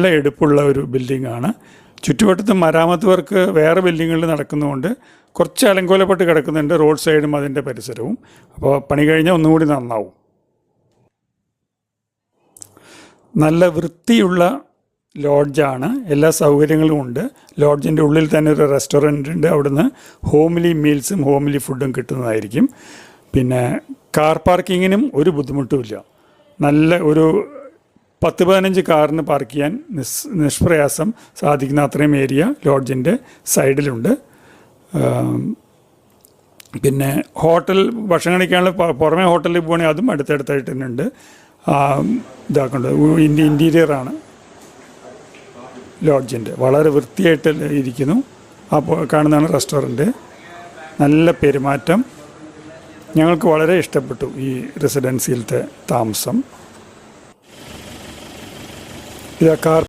നല്ല എടുപ്പുള്ള ഒരു ബിൽഡിങ്ങാണ്. ചുറ്റുവട്ടത്ത് മരാമത്ത് വർക്ക് വേറെ ബിൽഡിങ്ങുകളിൽ നടക്കുന്നതുകൊണ്ട് കുറച്ച് അലങ്കോലപ്പെട്ട് കിടക്കുന്നുണ്ട് റോഡ് സൈഡും അതിൻ്റെ പരിസരവും. അപ്പോൾ പണി കഴിഞ്ഞാൽ ഒന്നുകൂടി നന്നാവും. നല്ല വൃത്തിയുള്ള ലോഡ്ജാണ്. എല്ലാ സൗകര്യങ്ങളും ഉണ്ട്. ലോഡ്ജിൻ്റെ ഉള്ളിൽ തന്നെ ഒരു റെസ്റ്റോറൻറ്റ് ഉണ്ട്. അവിടുന്ന് ഹോംലി മീൽസും ഹോംലി ഫുഡും കിട്ടുന്നതായിരിക്കും. പിന്നെ കാർ പാർക്കിങ്ങിനും ഒരു ബുദ്ധിമുട്ടുമില്ല. നല്ല ഒരു 10-15 കാറിന് പാർക്ക് ചെയ്യാൻ നിഷ്പ്രയാസം സാധിക്കുന്ന അത്രയും ഏരിയ ലോഡ്ജിൻ്റെ സൈഡിലുണ്ട്. പിന്നെ ഭക്ഷണം കഴിക്കാനുള്ള പുറമേ ഹോട്ടലിൽ പോകണമെങ്കിൽ അതും അടുത്തടുത്തായിട്ട് തന്നെ ഉണ്ട്. ഇതാക്കേണ്ടത് ഇൻറ്റീരിയറാണ് ലോഡ്ജിൻ്റെ. വളരെ വൃത്തിയായിട്ട് ഇരിക്കുന്നു. കാണുന്നതാണ് റെസ്റ്റോറൻറ്റ്. നല്ല പെരുമാറ്റം. ഞങ്ങൾക്ക് വളരെ ഇഷ്ടപ്പെട്ടു ഈ റെസിഡൻസിയിലത്തെ താമസം. കാർ